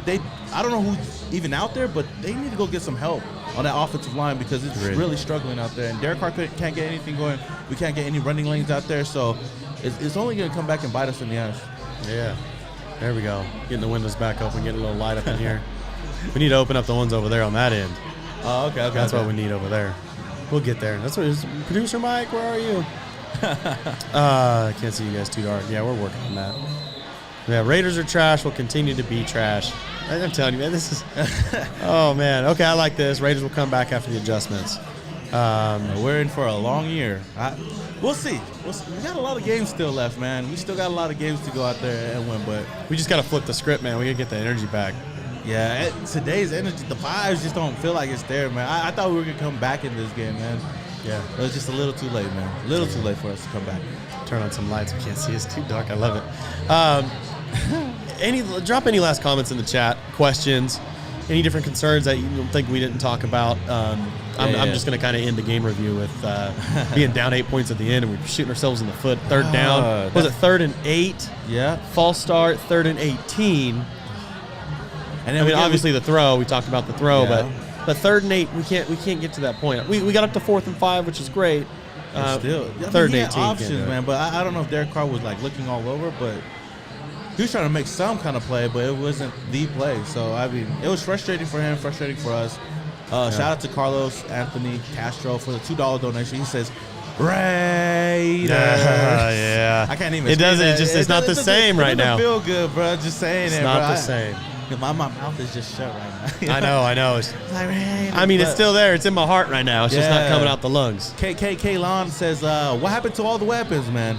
I don't know who's even out there, but they need to go get some help on that offensive line because it's really struggling out there. And Derek Carr can't get anything going. We can't get any running lanes out there, so it's only going to come back and bite us in the ass. Yeah. There we go. Getting the windows back open, getting a little light up in here. We need to open up the ones over there on that end. Oh, okay. That's what we need over there. We'll get there. That's what is producer Mike. Where are you? I can't see you guys too dark. Yeah, we're working on that. Yeah, Raiders are trash. Will continue to be trash. I'm telling you, man. This is. Oh man. Okay, I like this. Raiders will come back after the adjustments. We're in for a long year. We'll see. We got a lot of games still left, man. We still got a lot of games to go out there and win, but we just got to flip the script, man. We got to get the energy back. Yeah, today's energy, the vibes just don't feel like it's there, man. I thought we were going to come back in this game, man. Yeah. It was just a little too late, man. A little too late for us to come back. Turn on some lights. We can't see. It's too dark. I love it. Drop any last comments in the chat, questions, any different concerns that you think we didn't talk about. I'm just going to kind of end the game review with being down 8 points at the end, and we're shooting ourselves in the foot. Third down. Was it 3rd and 8? Yeah. False start, 3rd and 18. And then obviously the throw. We talked about the throw, but 3rd and 8, we can't get to that point. We got up to 4th and 5, which is great. Still, 3rd and 18 options, man. But I don't know if Derek Carr was like looking all over, but he was trying to make some kind of play, but it wasn't the play. So I mean, it was frustrating for him, frustrating for us. Shout out to Carlos Anthony Castro for the $2 donation. He says, Raiders. Yeah. I can't even. It doesn't. It's not the same right now. It doesn't feel good, bro. Just saying it's it. Not bro. the same. My mouth is just shut right now. I know. It's like, I mean, it's still there. It's in my heart right now. It's just not coming out the lungs. KK Lon says, what happened to all the weapons, man?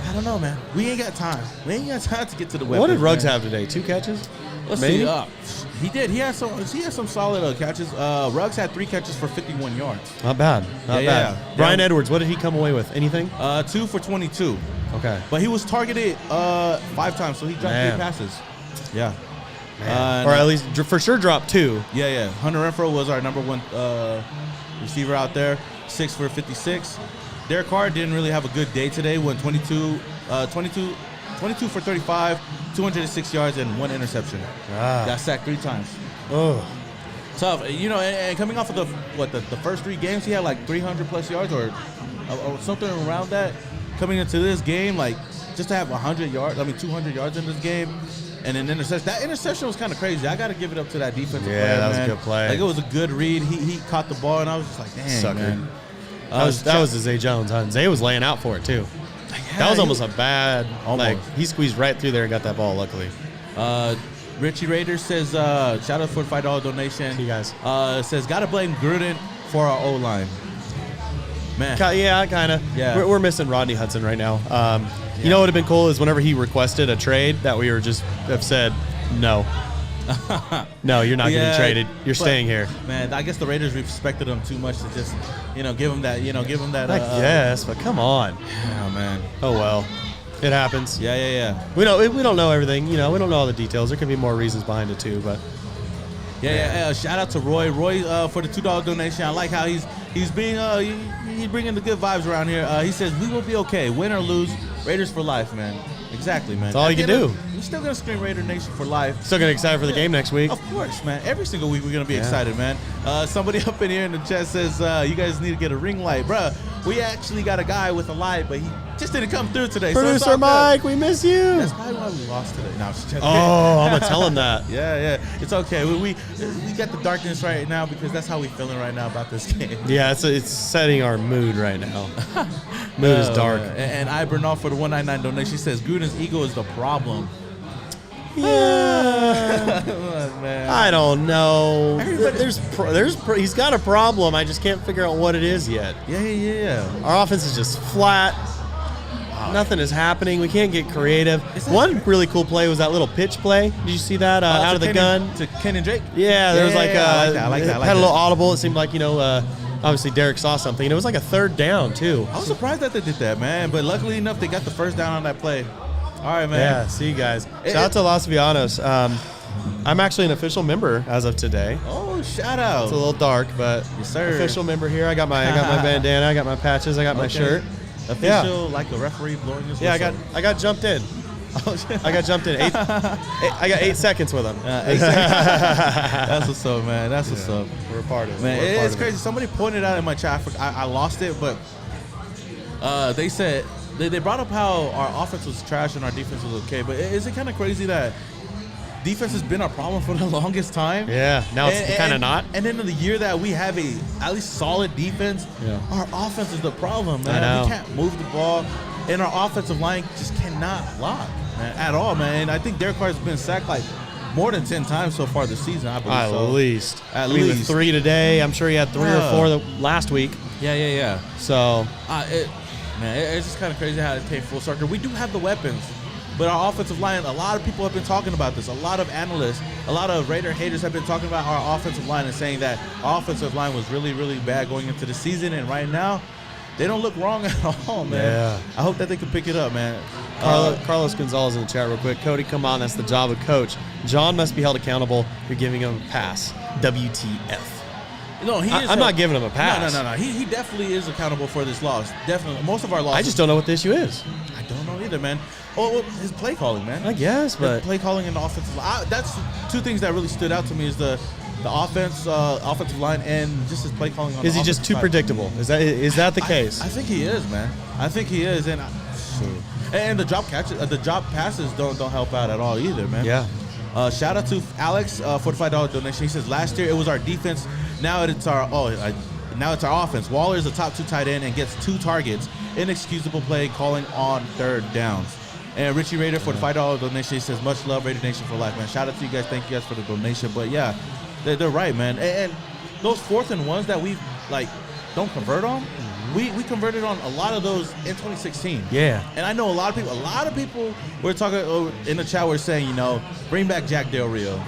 I don't know, man. We ain't got time. We ain't got time to get to the weapons. What did Ruggs man. have today? 2 catches? Let's Maybe? see. He did. He had some solid catches. Ruggs had 3 catches for 51 yards. Not bad. Not bad. Yeah. Brian Edwards, what did he come away with? Anything? 2 for 22. Okay. But he was targeted 5 times, so he dropped 3 passes. Yeah. Or at least for sure dropped 2. Yeah. Hunter Renfrow was our number 1 receiver out there, 6 for 56. Derek Carr didn't really have a good day today. Went 22 for 35, 206 yards, and 1 interception. Got sacked 3 times. Oh. Tough. And coming off of the first 3 games, he had like 300-plus yards or something around that. Coming into this game, like, just to have 200 yards in this game, and an interception. That interception was kind of crazy. I got to give it up to that defensive player, that was man. a good play. Like, it was a good read. He caught the ball, and I was just like, dang, Sucker. man. That was Zay Jones, huh? Zay was laying out for it, too. That was almost a bad, he squeezed right through there and got that ball, luckily. Richie Raiders says, shout out for the $5 donation. See you guys. Says, got to blame Gruden for our O-line. Man. Yeah, kind of. Yeah. We're missing Rodney Hudson right now. You know what would have been cool is whenever he requested a trade that we were just have said, no. No, you're not getting traded. You're staying here. Man, I guess the Raiders respected him too much to just, give him that. I guess, but come on. Yeah, man. Oh well, it happens. Yeah. We don't know everything. We don't know all the details. There could be more reasons behind it too, but. Yeah. Shout out to Roy. Roy for the $2 donation. I like how he's being he's bringing the good vibes around here. He says we will be okay, win or lose. Raiders for life, man. Exactly, man. That's all you can do. We're still going to scream Raider Nation for life. Still gonna be excited for the game next week. Of course, man. Every single week we're going to be excited, man. Somebody up in here in the chat says, you guys need to get a ring light. Bruh, we actually got a guy with a light, but he just didn't come through today. Producer Mike, we miss you. That's probably why we lost today. No, I'm just joking. Oh, I'm going to tell him that. Yeah. It's okay. We got the darkness right now because that's how we're feeling right now about this game. Yeah, it's setting our mood right now. Mood is dark. And I burn off for the 199 donation. She says Gruden's ego is the problem. Yeah. Man. I don't know. He's got a problem. I just can't figure out what it is yet. Yeah. Our offense is just flat. Nothing is happening. We can't get creative. One really cool play was that little pitch play. Did you see that out of the gun? To Ken and Drake? Yeah, there was like I like that. Had a little audible. It seemed like, obviously Derek saw something. And it was like a third down, too. I was surprised that they did that, man. But luckily enough, they got the first down on that play. All right, man. Yeah, see you guys. Shout out to Los Villanos. I'm actually an official member as of today. Oh, shout out. It's a little dark, but yes, sir. Official member here. I got my bandana, I got my patches, I got my shirt. Official, like a referee blowing his whistle. I got jumped in. I got jumped in. I got 8 seconds with him. 8 seconds. That's what's up, man. That's what's up. We're a part of it. Man, it's crazy. Somebody pointed out in my chat. I lost it, but they said they brought up how our offense was trash and our defense was okay. But is it kind of crazy that defense has been our problem for the longest time? Yeah. Now it's kind of not. And then in the year that we have at least solid defense, our offense is the problem, man. I know. We can't move the ball, and our offensive line just cannot block, man, at all, man. And I think Derek Carr's been sacked like more than 10 times so far this season, I believe. At least. With 3 today. I'm sure he had 3 or 4 last week. Yeah. So, it's just kind of crazy how it came full circle. We do have the weapons, but our offensive line, a lot of people have been talking about this. A lot of analysts, a lot of Raider haters have been talking about our offensive line and saying that our offensive line was really, really bad going into the season. And right now, they don't look wrong at all, man. Yeah. I hope that they can pick it up, man. Carlos Gonzalez in the chat real quick. Cody, come on. That's the job of coach. John must be held accountable. You're giving him a pass. WTF. No, I'm not giving him a pass. No. He definitely is accountable for this loss. Definitely. Most of our losses. I just don't know what the issue is. I don't know either, man. Oh, his play calling, man. I guess, but his play calling and the offensive line. That's 2 things that really stood out to me is the offensive line and just his play calling on the offensive side. Is he just too predictable? Is that the case? I think he is, man. I think he is, and the drop catches, the drop passes don't help out at all either, man. Yeah. Shout out to Alex for the $5 donation. He says last year it was our defense. Now it's our offense. Waller is the top 2 tight end and gets 2 targets. Inexcusable play calling on 3rd downs. And Richie Raider for the $5 donation. He says much love, Raider Nation for life, man. Shout out to you guys. Thank you guys for the donation. But yeah, they're right, man. And those 4th and 1s that we don't convert on. We converted on a lot of those in 2016. Yeah. And I know a lot of people were talking in the chat were saying, bring back Jack Del Rio.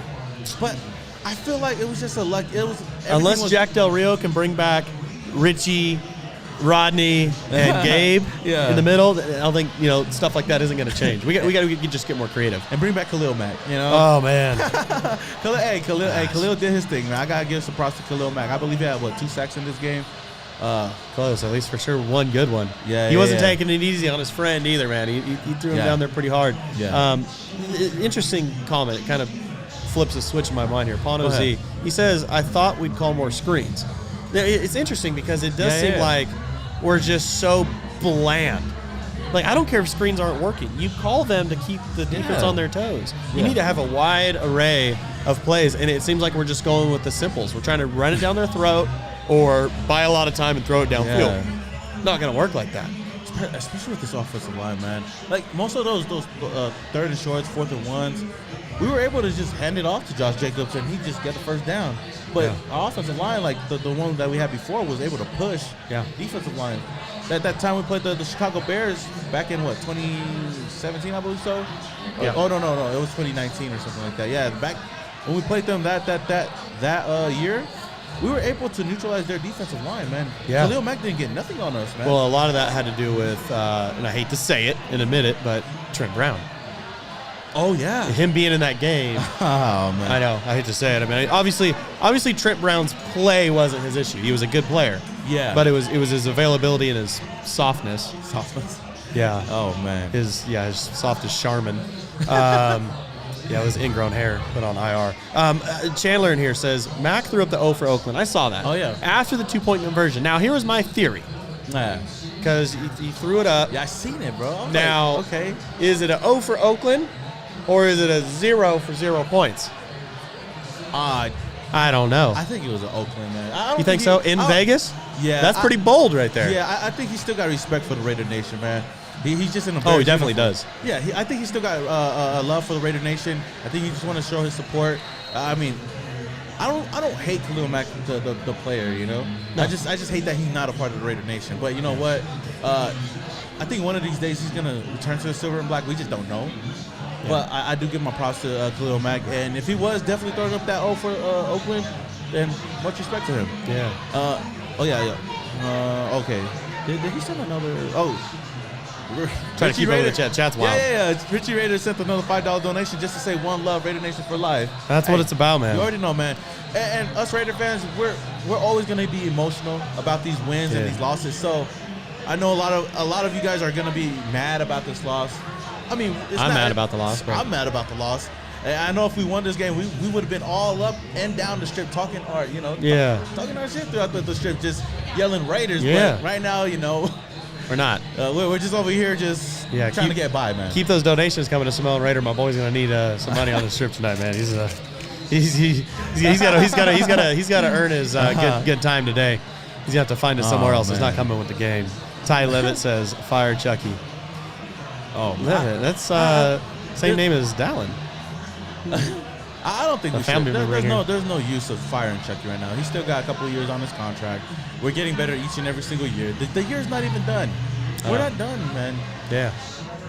But I feel like it was just unless Jack Del Rio can bring back Richie, Rodney, and Gabe in the middle, I don't think stuff like that isn't going to change. We got to just get more creative and bring back Khalil Mack. Oh man, Khalil did his thing, man. I gotta give some props to Khalil Mack. I believe he had 2 sacks in this game. Close, at least for sure, 1 good one. Yeah, he wasn't taking it easy on his friend either, man. He threw him down there pretty hard. Yeah. Interesting comment. It kind of flips a switch in my mind here. Pano Z, he says, I thought we'd call more screens. It's interesting because it does seem like we're just so bland. Like, I don't care if screens aren't working. You call them to keep the defense on their toes. You need to have a wide array of plays, and it seems like we're just going with the simples. We're trying to run it down their throat or buy a lot of time and throw it downfield. Not going to work like that. Especially with this offensive line, man. Like, most of those 3rd and shorts, 4th and 1s, we were able to just hand it off to Josh Jacobs, and he just get the first down. But our offensive line, like the one that we had before, was able to push defensive line. That time we played the Chicago Bears back in, 2017, I believe so? Yeah. Oh, no. It was 2019 or something like that. Yeah, back when we played them that year, we were able to neutralize their defensive line, man. Yeah. Khalil Mack didn't get nothing on us, man. Well, a lot of that had to do with, and I hate to say it and admit it, but Trent Brown. Oh, yeah. Him being in that game. Oh, man. I know. I hate to say it. I mean, obviously Trent Brown's play wasn't his issue. He was a good player. Yeah. But it was his availability and his softness. Yeah. Oh, man. His soft as Charmin. Yeah, it was ingrown hair put on IR. Chandler in here says, Mac threw up the O for Oakland. I saw that. Oh, yeah. After the 2-point conversion. Now, here was my theory. Yeah. Because he threw it up. Yeah, I seen it, bro. Now, like, okay. Is it an O for Oakland or is it a 0 for 0 points? I don't know. I think it was an Oakland, man. You think so? In Vegas? Yeah. That's pretty bold right there. Yeah, I think he still got respect for the Raider Nation, man. He's just in a Oh, he definitely does. Yeah, I think he still got love for the Raider Nation. I think he just want to show his support. I mean, I don't hate Khalil Mack, the player, you know. No. I just hate that he's not a part of the Raider Nation. But you know what? I think one of these days he's gonna return to the silver and black. We just don't know. Yeah. But I do give my props to Khalil Mack, and if he was definitely throwing up that O for Oakland, then much respect to him. Yeah. Okay. Did he send another? Oh. Try to keep up with the chat. Chat's wild. Yeah. Richie Raider sent another $5 donation just to say one love, Raider Nation for life. That's what it's about, man. You already know, man. And us Raider fans, we're always going to be emotional about these wins and these losses. So I know a lot of you guys are going to be mad about this loss. I mean, I'm mad about the loss, bro. I'm mad about the loss. And I know if we won this game, we would have been all up and down the strip talking our, talking our shit throughout the strip, just yelling Raiders. Yeah. But right now, we're not. We're just over here just trying to get by, man. Keep those donations coming to Samoan Raider. My boy's gonna need some money on the strip tonight, man. He's got to earn his good time today. He's gonna have to find it somewhere else. Man. He's not coming with the game. Ty Levitt says, "Fire Chucky." Oh, man. That's same name as Dallin. I don't think there's no use of firing Chucky right now. He's still got a couple of years on his contract. We're getting better each and every single year. The year's not even done. We're not done, man. Yeah.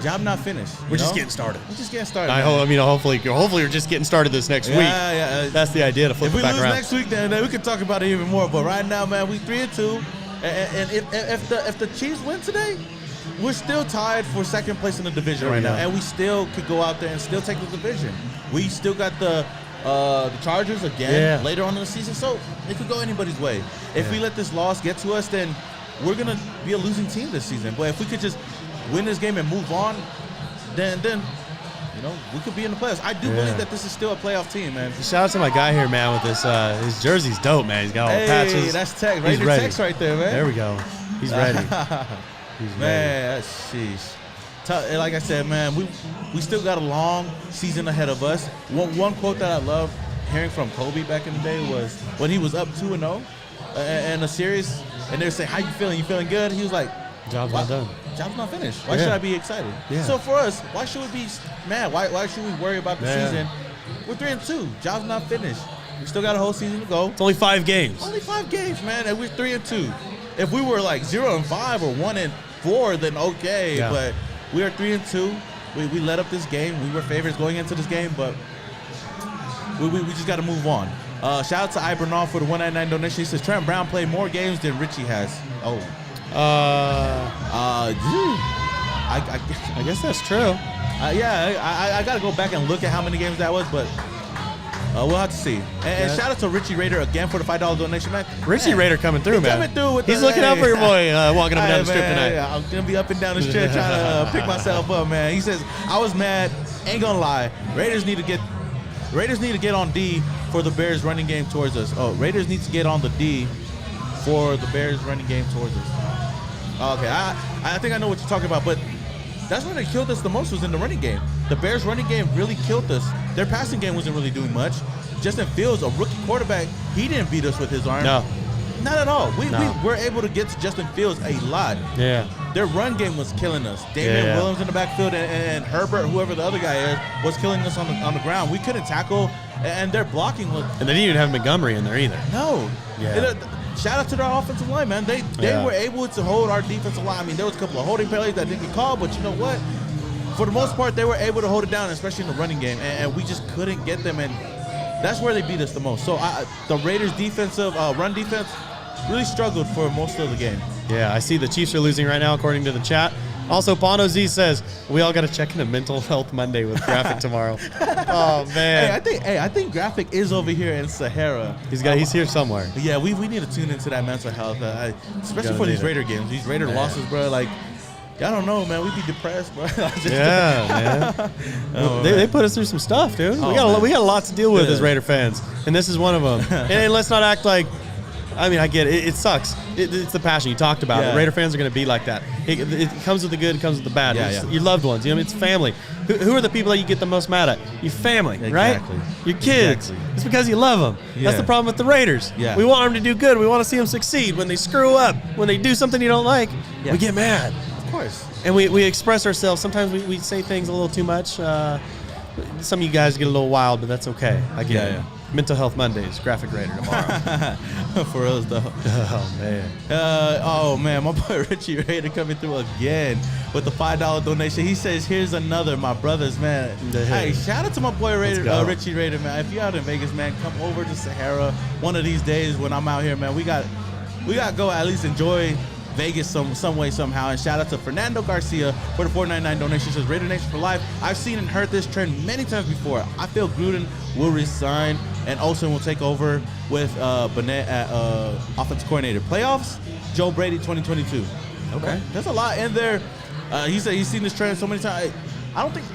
Job not finished. We're just getting started. Hopefully we're just getting started this next week. Yeah. That's the idea to flip it back around. If we lose next week, then we can talk about it even more. But right now, man, we 3-2. And if the Chiefs win today, we're still tied for second place in the division right now, and we still could go out there and still take the division. We still got the Chargers again later on in the season, so it could go anybody's way. If we let this loss get to us, then we're gonna be a losing team this season. But if we could just win this game and move on, then we could be in the playoffs. I do believe that this is still a playoff team, man. Shout out to my guy here, man, with this his jersey's dope, man. He's got all the patches. That's Tex. Raider Tex right there, man. There we go. He's ready. Man, sheesh. Like I said, man, we still got a long season ahead of us. One quote that I love hearing from Cody back in the day was when he was up 2-0 in a series, and they were saying, "How you feeling? You feeling good?" He was like, "Job's not done. Job's not finished. Why should I be excited?" Yeah. So for us, why should we be mad? Why should we worry about the season? We're 3-2. Job's not finished. We still got a whole season to go. It's only 5 games. Only 5 games, man, and we're 3-2. If we were like 0-5 or 1-4, then okay. Yeah. But we are 3-2. We let up this game. We were favorites going into this game, but we just got to move on. Shout out to Ibernal for the $1.99 donation. He says Trent Brown played more games than Richie has. Oh. I guess that's true. I got to go back and look at how many games that was, but we'll have to see. And shout out to Richie Raider again for the $5 donation, man. Richie Raider coming through, man. Coming through with He's looking out for your boy walking up and down the strip tonight. Yeah, I'm going to be up and down the strip trying to pick myself up, man. He says, I was mad. Ain't going to lie. Raiders need to get on D for the Bears running game towards us. Oh, Raiders need to get on the D for the Bears running game towards us. Okay, I think I know what you're talking about, but that's when they killed us the most was in the running game. The Bears running game really killed us. Their passing game wasn't really doing much. Justin Fields, a rookie quarterback, he didn't beat us with his arm. No. Not at all. We were able to get to Justin Fields a lot. Yeah. Their run game was killing us. Damian Williams in the backfield and Herbert, whoever the other guy is, was killing us on the ground. We couldn't tackle, and their blocking was... And they didn't even have Montgomery in there either. No. Yeah. Shout out to their offensive line, man. They were able to hold our defensive line. I mean, there was a couple of holding penalties that didn't get called, but you know what? For the most part, they were able to hold it down, especially in the running game, and we just couldn't get them, and that's where they beat us the most. So the Raiders' defensive run defense really struggled for most of the game. Yeah, I see the Chiefs are losing right now, according to the chat. Also, Bono Z says, we all got to check into Mental Health Monday with Graphic tomorrow. Oh, man. I think Graphic is over here in Sahara. He's here somewhere. Yeah, we need to tune into that mental health, especially for these Raider games. These Raider losses, bro, like, Y'all don't know, man. We be depressed, bro. Man. They put us through some stuff, dude. We got a lot to deal with as Raider fans, and this is one of them. And let's not act like. I mean, I get it. It sucks. It's the passion you talked about. Raider fans are going to be like that. It comes with the good. It comes with the bad. Your loved ones. It's family. Who are the people that you get the most mad at? Your family, right? Your kids. It's because you love them. That's the problem with the Raiders. We want them to do good. We want to see them succeed. When they screw up, when they do something you don't like, we get mad. Of course. And we express ourselves. Sometimes we say things a little too much. Some of you guys get a little wild, but that's okay. I get it. Mental Health Mondays, Graphic Raider tomorrow. For us, though. Oh, man. My boy Richie Raider coming through again with the $5 donation. He says, here's another, my brothers, man. Hey, shout out to my boy Richie Raider, man. If you're out in Vegas, man, come over to Sahara one of these days when I'm out here, man. We got to go at least enjoy Vegas some way, somehow. And shout out to Fernando Garcia for the $4.99 donation. Says Raider Nation for life. I've seen and heard this trend many times before. I feel Gruden will resign and Olsen will take over with Burnett at offensive coordinator. Playoffs, Joe Brady 2022. Okay. There's a lot in there. He said he's seen this trend so many times. I don't think,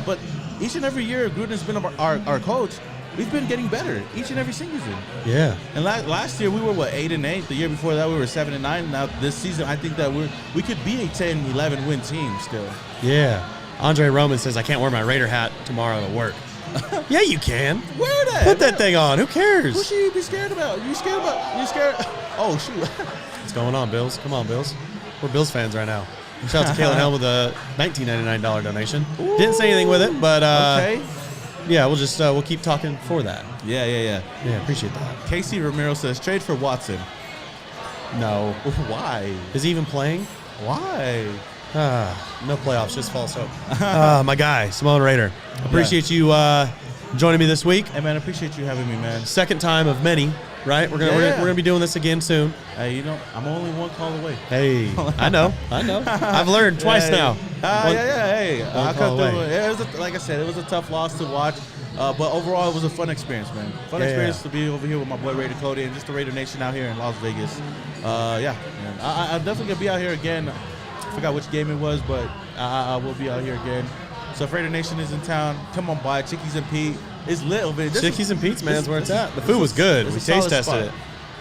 but each and every year Gruden's been our coach. We've been getting better each and every single season. Yeah. And last year we were 8-8. The year before that we were 7-9. Now this season I think that we could be a 10-11 win team still. Yeah. Andre Roman says I can't wear my Raider hat tomorrow to work. Yeah, you can. Wear that. Put that thing on. Who cares? What should you be scared about? You scared? Oh shoot. What's going on, Bills? Come on, Bills. We're Bills fans right now. Shout out to Kalen Hell with a $19.99 donation. Ooh. Didn't say anything with it, but okay. Yeah, we'll just we'll keep talking for that. Yeah, appreciate that. Casey Romero says trade for Watson. No. Why? Is he even playing? Why? No playoffs, just false hope. My guy, Samoan Raider. Appreciate you joining me this week. Hey man, I appreciate you having me, man. Second time of many, right? We're gonna be doing this again soon. Hey, I'm only one call away. Hey, I know. I've learned twice now. Hey, I'll come through. It was like I said, it was a tough loss to watch. But overall, it was a fun experience, man. Fun experience to be over here with my boy Raider Cody and just the Raider Nation out here in Las Vegas. Man. I'm definitely going to be out here again. I forgot which game it was, but I will be out here again. So if Raider Nation is in town, come on by. Chickies and Pete. It's lit over here. Chickies and Pete's, man, is where it's at. The food was good. We taste tested it.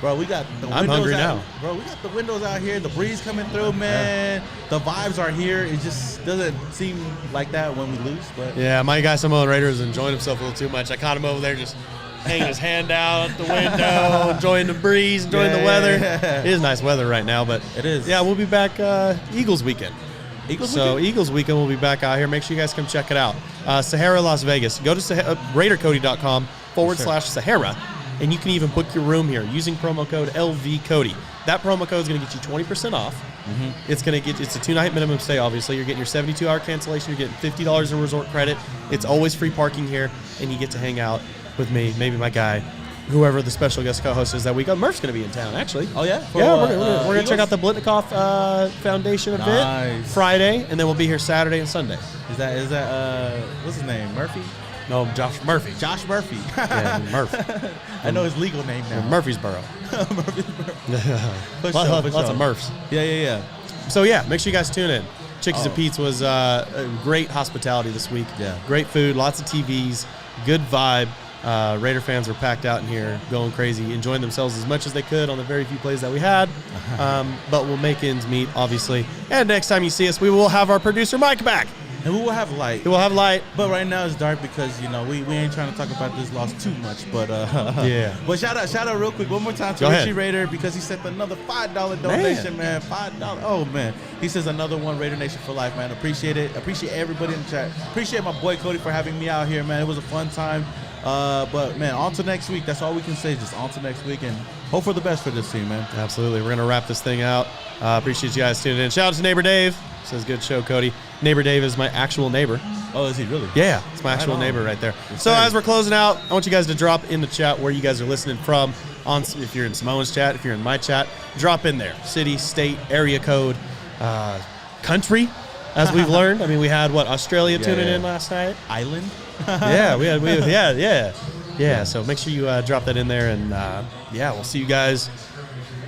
Bro, we got the windows hungry now. Bro, we got the windows out here. The breeze coming through, man. The vibes are here. It just doesn't seem like that when we lose. But yeah, my guy Samoan Raider is enjoying himself a little too much. I caught him over there just hanging his hand out the window, enjoying the breeze, enjoying the weather. It is nice weather right now, but it is. Yeah, we'll be back Eagles weekend. Eagles weekend, we'll be back out here. Make sure you guys come check it out. SAHARA Las Vegas. Go to RaiderCody.com/Sahara. And you can even book your room here using promo code LVCody. That promo code is going to get you 20% off. Mm-hmm. It's a 2-night minimum stay, obviously. You're getting your 72-hour cancellation. You're getting $50 in resort credit. It's always free parking here. And you get to hang out with me, maybe my guy, whoever the special guest co-host is that week. Murph's going to be in town, actually. Oh, yeah? We're going to check out the Blitnikoff Foundation event Friday, and then we'll be here Saturday and Sunday. Is that what's his name, Murphy? No, Josh Murphy. Josh Murphy. Yeah, Murph. I know his legal name now. Murfreesboro. Lots of Murphs. Yeah. So, make sure you guys tune in. Chickies and Pete's was a great hospitality this week. Yeah. Great food, lots of TVs, good vibe. Raider fans were packed out in here, going crazy, enjoying themselves as much as they could on the very few plays that we had. But we'll make ends meet, obviously. And next time you see us, we will have our producer Mike back. And we will have light. But right now it's dark because, we ain't trying to talk about this loss too much. But But shout out real quick one more time to Richie Raider because he sent another $5 donation, man. $5. Oh, man. He says another one, Raider Nation for life, man. Appreciate it. Appreciate everybody in the chat. Appreciate my boy Cody for having me out here, man. It was a fun time. But, man, on to next week. That's all we can say. Just on to next week and hope for the best for this team, man. Absolutely. We're going to wrap this thing out. Appreciate you guys tuning in. Shout out to Neighbor Dave. Says good show, Cody. Neighbor Dave is my actual neighbor. Oh, is he really? Yeah, it's my actual neighbor right there. So as we're closing out, I want you guys to drop in the chat where you guys are listening from. If you're in Samoan's chat, if you're in my chat, drop in there. City, state, area code, country, as we've learned. I mean, we had, Australia tuning in last night? Island? Yeah. So make sure you drop that in there. And, we'll see you guys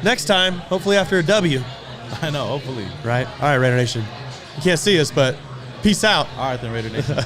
next time, hopefully after a W. I know, hopefully. Right? All right, Raider Nation. You can't see us, but peace out. All right, then, Raider Nation.